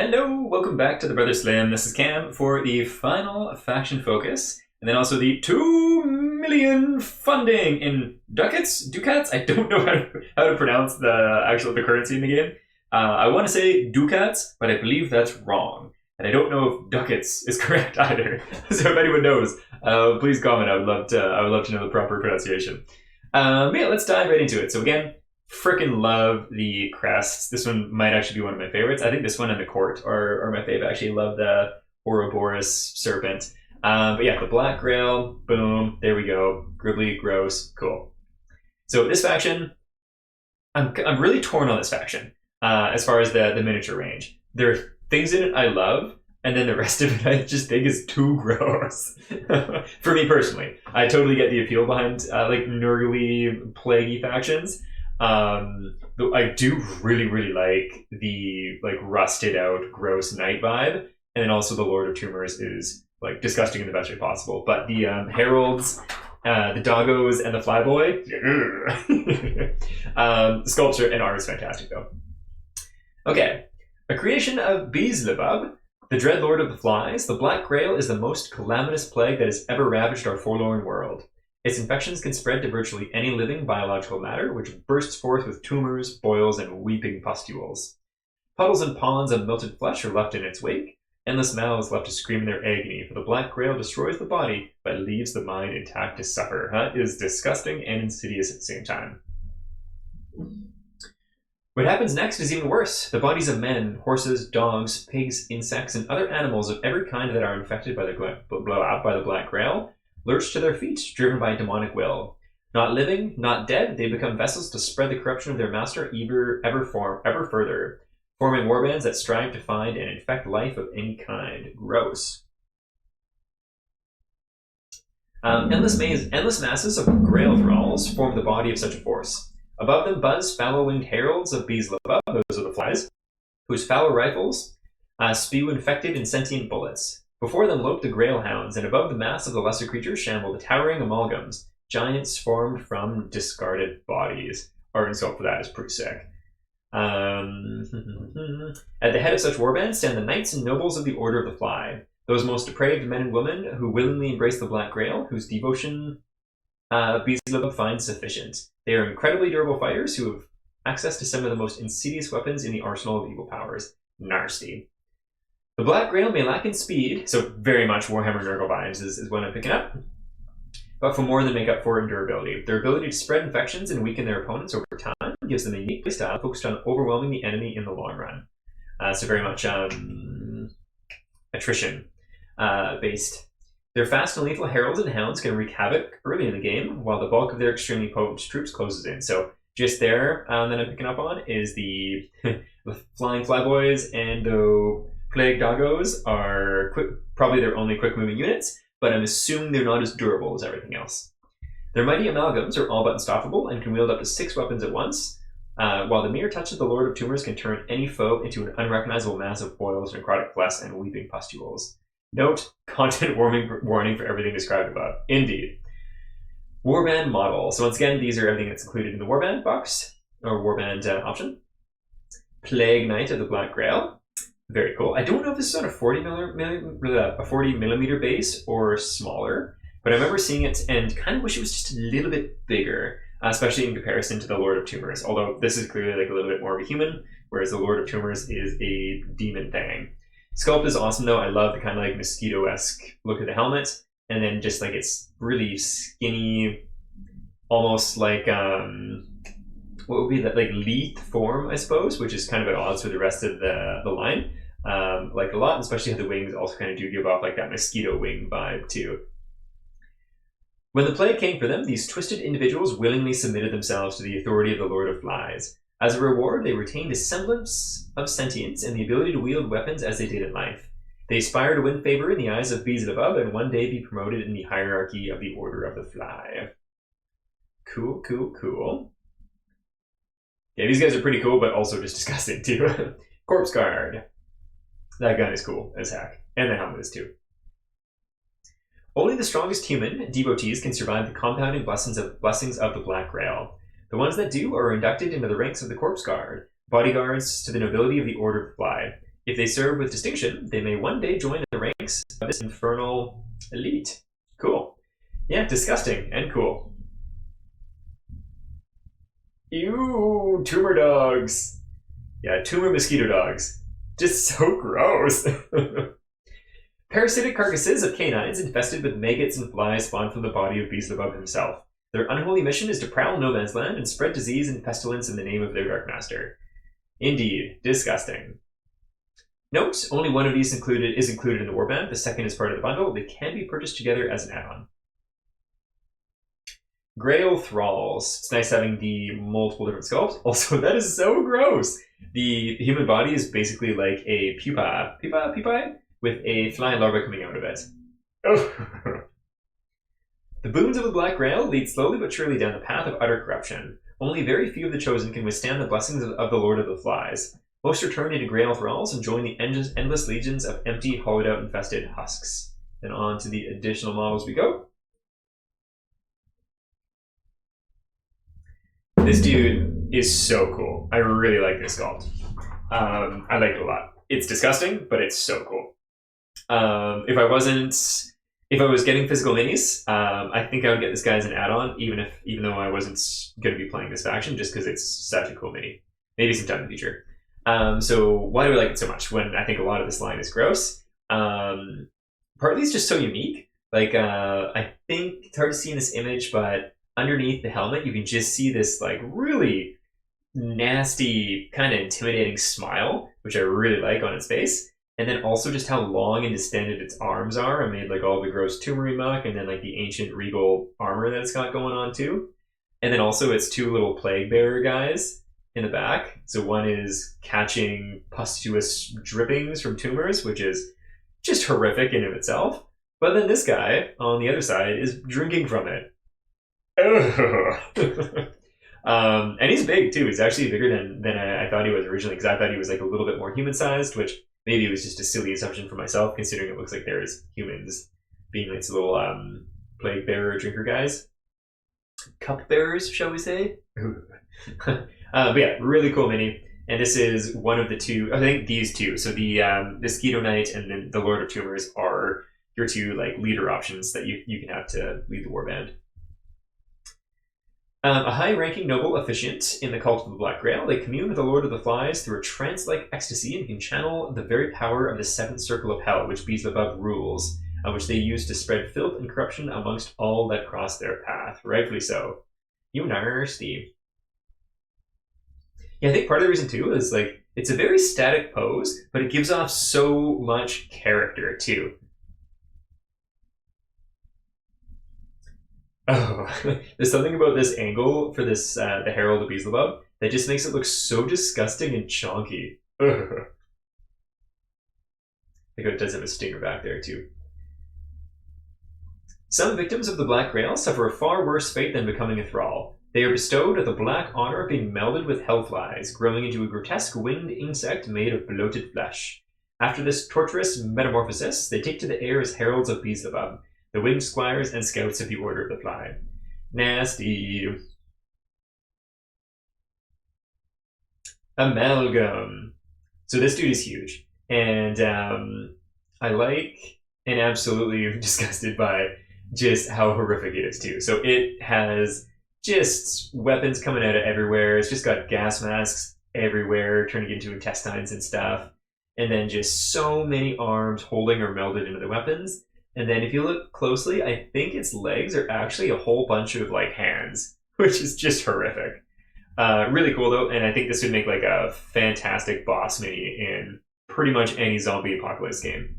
Hello, welcome back to the Brother Slam. This is Cam for the final faction focus, and then also the 2 million funding in Ducats. I don't know how to pronounce the currency in the game. I want to say Ducats, but I believe that's wrong, and I don't know if Ducats is correct either. So if anyone knows, please comment. I would love to know the proper pronunciation. Yeah, let's dive right into it. So again, freaking love the crests. This one might actually be one of my favorites. I think this one and the court are my fave. I actually love the Ouroboros serpent. But yeah, the Black Grail, boom, there we go. Gribbly, gross, cool. So this faction, I'm really torn on this faction as far as the miniature range. There are things in it I love, and then the rest of it I just think is too gross. For me personally, I totally get the appeal behind like nurgly, plaguey factions. Though I do really like the like rusted out, gross knight vibe, and then also the Lord of Tumors is like disgusting in the best way possible. But the heralds, the doggos, and the flyboy, the sculpture and art is fantastic though. Okay, a creation of Beelzebub, the dread lord of the flies, the Black Grail is the most calamitous plague that has ever ravaged our forlorn world. Its infections can spread to virtually any living biological matter, which bursts forth with tumors, boils, and weeping pustules. Puddles and ponds of melted flesh are left in its wake, endless mouths left to scream in their agony, for the Black Grail destroys the body, but leaves the mind intact to suffer. It is disgusting and insidious at the same time. What happens next is even worse. The bodies of men, horses, dogs, pigs, insects, and other animals of every kind that are infected by the Black Grail lurch to their feet, driven by demonic will. Not living, not dead, they become vessels to spread the corruption of their master ever further, forming warbands that strive to find and infect life of any kind. Gross. Endless masses of Grail thralls form the body of such a force. Above them buzz fallow-winged heralds of Beelzebub, those are the flies, whose fallow rifles spew infected and sentient bullets. Before them lope the Grail hounds, and above the mass of the lesser creatures shamble the towering amalgams, giants formed from discarded bodies. Art and sculpt for that is pretty sick. At the head of such warbands stand the knights and nobles of the Order of the Fly, those most depraved men and women who willingly embrace the Black Grail, whose devotion Beelzebub finds sufficient. They are incredibly durable fighters who have access to some of the most insidious weapons in the arsenal of evil powers. Nasty. The Black Grail may lack in speed, so very much Warhammer Nurgle vibes is what I'm picking up, but for more than make up for in durability. Their ability to spread infections and weaken their opponents over time gives them a unique playstyle focused on overwhelming the enemy in the long run. So very much attrition based. Their fast and lethal heralds and hounds can wreak havoc early in the game, while the bulk of their extremely potent troops closes in. So just there that I'm picking up on is the flying flyboys and the Plague Doggos are probably their only quick-moving units, but I'm assuming they're not as durable as everything else. Their mighty amalgams are all but unstoppable and can wield up to 6 weapons at once, while the mere touch of the Lord of Tumors can turn any foe into an unrecognizable mass of boils, necrotic flesh, and weeping pustules. Note, content warning for everything described above. Indeed. Warband model. So once again, these are everything that's included in the Warband box, or Warband option. Plague Knight of the Black Grail. Very cool. I don't know if this is on a 40 millimeter base or smaller, but I remember seeing it and kind of wish it was just a little bit bigger, especially in comparison to the Lord of Tumors, although this is clearly like a little bit more of a human, whereas the Lord of Tumors is a demon thing. Sculpt is awesome though. I love the kind of like mosquito-esque look of the helmet, and then just like it's really skinny, almost like what would be that like Leith form, I suppose, which is kind of at odds with the rest of the line. Like a lot, and especially how the wings also kind of do give off like that mosquito wing vibe too. When the plague came for them, these twisted individuals willingly submitted themselves to the authority of the Lord of Flies. As a reward, they retained a semblance of sentience and the ability to wield weapons as they did in life. They aspire to win favor in the eyes of Beelzebub and one day be promoted in the hierarchy of the Order of the Fly. Cool, cool, cool. Yeah, these guys are pretty cool, but also just disgusting too. Corpse Guard. That gun is cool as heck. And the helmet is too. Only the strongest human devotees can survive the compounding blessings of the Black Grail. The ones that do are inducted into the ranks of the Corpse Guard, bodyguards to the nobility of the Order of the Fly. If they serve with distinction, they may one day join the ranks of this infernal elite. Cool. Yeah, disgusting and cool. Ew, tumor dogs. Yeah, tumor mosquito dogs. Just so gross. Parasitic carcasses of canines infested with maggots and flies spawn from the body of Beelzebub himself. Their unholy mission is to prowl no man's land and spread disease and pestilence in the name of their dark master. Indeed, disgusting. Note, only one of these is included in the warband. The second is part of the bundle. They can be purchased together as an add-on. Grail thralls. It's nice having the multiple different sculpts. Also, that is so gross. The human body is basically like a pupae with a flying larva coming out of it. Oh. The boons of the Black Grail lead slowly but surely down the path of utter corruption. Only very few of the chosen can withstand the blessings of the Lord of the Flies. Most return into Grail thralls and join the endless legions of empty, hollowed-out, infested husks. Then on to the additional models we go. This dude is so cool. I really like this sculpt. I like it a lot. It's disgusting, but it's so cool. If I was getting physical minis, I think I would get this guy as an add-on, even though I wasn't going to be playing this faction, just because it's such a cool mini. Maybe sometime in the future. So why do I like it so much when I think a lot of this line is gross? Partly it's just so unique. Like, I think it's hard to see in this image, but underneath the helmet, you can just see this like really nasty, kind of intimidating smile, which I really like on its face. And then also just how long and distended its arms are. I made like all the gross tumoury muck and then like the ancient regal armor that it's got going on too. And then also its two little plague bearer guys in the back. So one is catching pustulous drippings from tumors, which is just horrific in of itself. But then this guy on the other side is drinking from it. And he's big too. He's actually bigger than I thought he was originally, because I thought he was like a little bit more human sized, which maybe it was just a silly assumption for myself, considering it looks like there's humans being like little plague bearer drinker guys. Cup bearers, shall we say? But yeah, really cool mini. And this is one of the two, I think these two. So the Skeeto Knight and then the Lord of Tumors are your two like leader options that you can have to lead the warband. A high-ranking noble officiant in the cult of the Black Grail, they commune with the Lord of the Flies through a trance-like ecstasy and can channel the very power of the seventh circle of hell, which Beelzebub rules, which they use to spread filth and corruption amongst all that cross their path. Rightfully so. You nasty. Yeah, I think part of the reason too is like it's a very static pose, but it gives off so much character too. Oh, there's something about this angle for this the Herald of Beelzebub that just makes it look so disgusting and chonky. Ugh. I think it does have a stinger back there too. Some victims of the Black Grail suffer a far worse fate than becoming a thrall. They are bestowed with the black honor of being melded with hellflies, growing into a grotesque winged insect made of bloated flesh. After this torturous metamorphosis, they take to the air as heralds of Beelzebub, the winged squires and scouts of the Order of the Fly. Nasty. Amalgam. So this dude is huge. And I like and absolutely disgusted by just how horrific it is too. So it has just weapons coming out of everywhere. It's just got gas masks everywhere, turning into intestines and stuff. And then just so many arms holding or melded into the weapons. And then if you look closely, I think its legs are actually a whole bunch of like hands, which is just horrific. Really cool though, and I think this would make like a fantastic boss mini in pretty much any zombie apocalypse game.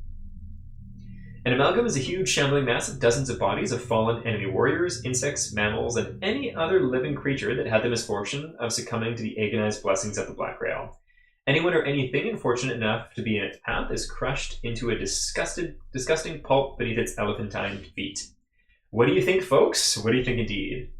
An amalgam is a huge shambling mass of dozens of bodies of fallen enemy warriors, insects, mammals, and any other living creature that had the misfortune of succumbing to the agonized blessings of the Black Grail. Anyone or anything unfortunate enough to be in its path is crushed into a disgusting pulp beneath its elephantine feet. What do you think, folks? What do you think indeed?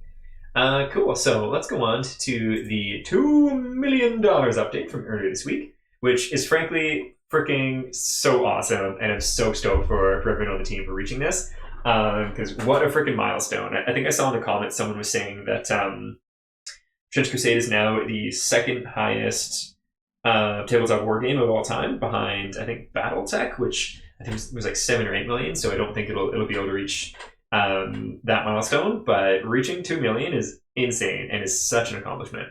Cool, so let's go on to the $2 million update from earlier this week, which is frankly freaking so awesome, and I'm so stoked for everyone on the team for reaching this, because what a freaking milestone. I think I saw in the comments someone was saying that Trench Crusade is now the second highest tabletop war game of all time, behind I think BattleTech, which I think was like 7 or 8 million. So I don't think it'll be able to reach that milestone. But reaching 2 million is insane and is such an accomplishment.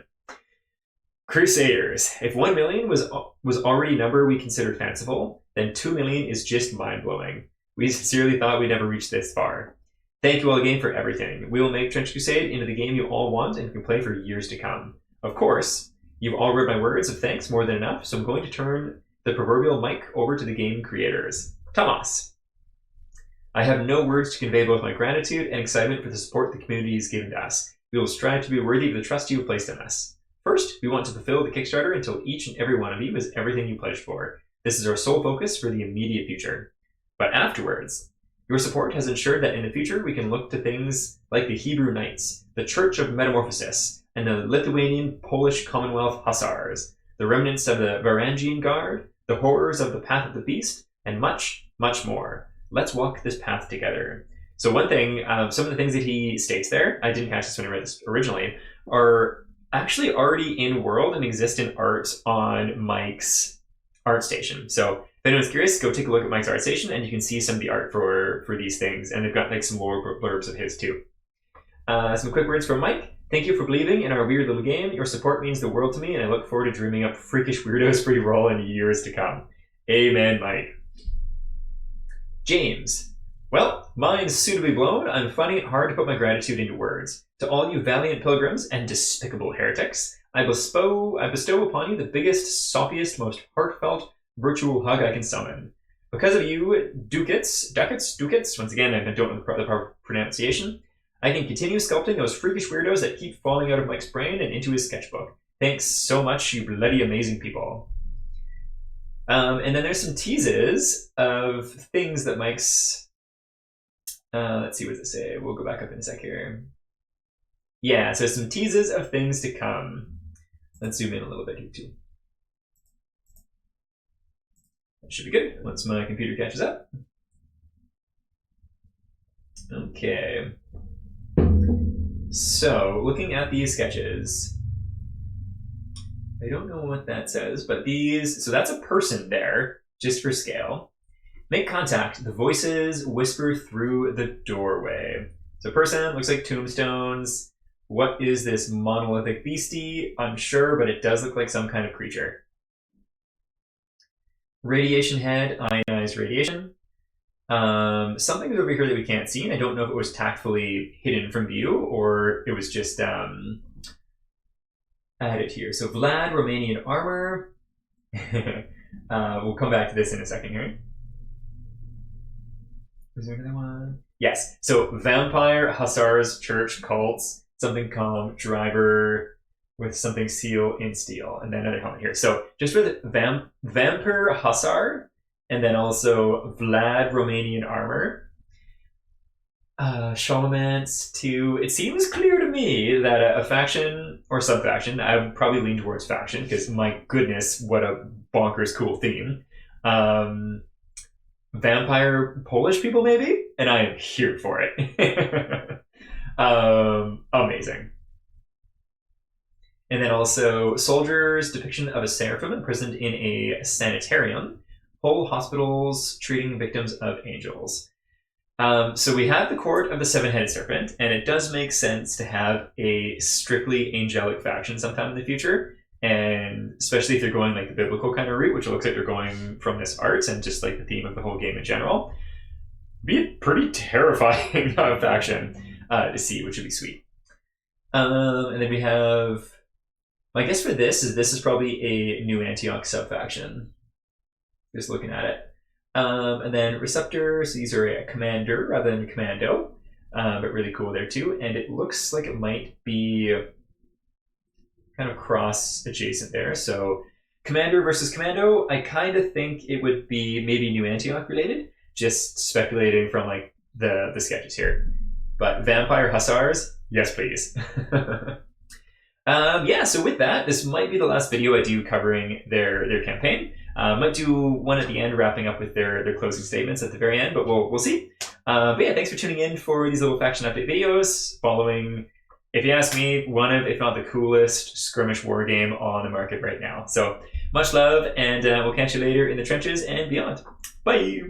Crusaders. If 1 million was already a number we considered fanciful, then 2 million is just mind blowing. We sincerely thought we'd never reach this far. Thank you all again for everything. We will make Trench Crusade into the game you all want and can play for years to come. Of course, you've all read my words of thanks more than enough, so I'm going to turn the proverbial mic over to the game creators. Tomas. I have no words to convey both my gratitude and excitement for the support the community has given to us. We will strive to be worthy of the trust you have placed in us. First, we want to fulfill the Kickstarter until each and every one of you is everything you pledged for. This is our sole focus for the immediate future. But afterwards, your support has ensured that in the future we can look to things like the Hebrew Knights, the Church of Metamorphosis, and the Lithuanian-Polish Commonwealth Hussars, the remnants of the Varangian Guard, the horrors of the Path of the Beast, and much, much more. Let's walk this path together. So one thing, some of the things that he states there, I didn't catch this when I read this originally, are actually already in world and exist in art on Mike's art station. So if anyone's curious, go take a look at Mike's art station and you can see some of the art for these things. And they've got like some more blurbs of his too. Some quick words from Mike. Thank you for believing in our weird little game. Your support means the world to me, and I look forward to dreaming up freakish weirdos for your role in years to come. Amen, Mike. James. Well, mind suitably blown, I'm finding it hard to put my gratitude into words. To all you valiant pilgrims and despicable heretics, I bestow upon you the biggest, soppiest, most heartfelt, virtual hug I can summon. Because of you, Ducats, once again, I don't know the proper pronunciation, I can continue sculpting those freakish weirdos that keep falling out of Mike's brain and into his sketchbook. Thanks so much, you bloody amazing people. And then there's some teases of things that Mike's... let's see, what does it say? We'll go back up in a sec here. Yeah, so some teases of things to come. Let's zoom in a little bit here too. That should be good once my computer catches up. Okay. So, looking at these sketches, I don't know what that says, but these, so that's a person there, just for scale. Make contact. The voices whisper through the doorway. So person, looks like tombstones. What is this monolithic beastie? Unsure, but it does look like some kind of creature. Radiation head, ionized radiation. Something's over here that we can't see, and I don't know if it was tactfully hidden from view or it was just added here. So Vlad, Romanian armor. We'll come back to this in a second here. Was there another one? Yes. So vampire, hussars, church, cults, something calm, driver with something seal in steel, and then another comment here. So just for the vampire hussar, and then also Vlad, Romanian armor. Sholomance too. It seems clear to me that a faction or sub-faction, I would probably lean towards faction because my goodness, what a bonkers cool theme. Vampire Polish people maybe? And I am here for it. Amazing. And then also soldiers, depiction of a seraphim imprisoned in a sanitarium. Whole hospitals treating victims of angels. So we have the court of the seven-headed serpent, and it does make sense to have a strictly angelic faction sometime in the future, and especially if they're going like the biblical kind of route, which it looks like they're going from this art and just like the theme of the whole game in general. Be a pretty terrifying faction to see, which would be sweet. And then we have, I guess for this is probably a New Antioch sub-faction. Just looking at it. And then Receptor, so these are a commander rather than commando, but really cool there too. And it looks like it might be kind of cross adjacent there. So commander versus commando, I kind of think it would be maybe New Antioch related, just speculating from like the sketches here. But vampire hussars, yes please. Yeah, so with that, this might be the last video I do covering their campaign. Might do one at the end, wrapping up with their closing statements at the very end, but we'll see. But yeah, thanks for tuning in for these little faction update videos, following, if you ask me, one of, if not the coolest skirmish war game on the market right now. So Much love, and we'll catch you later in the trenches and beyond. Bye!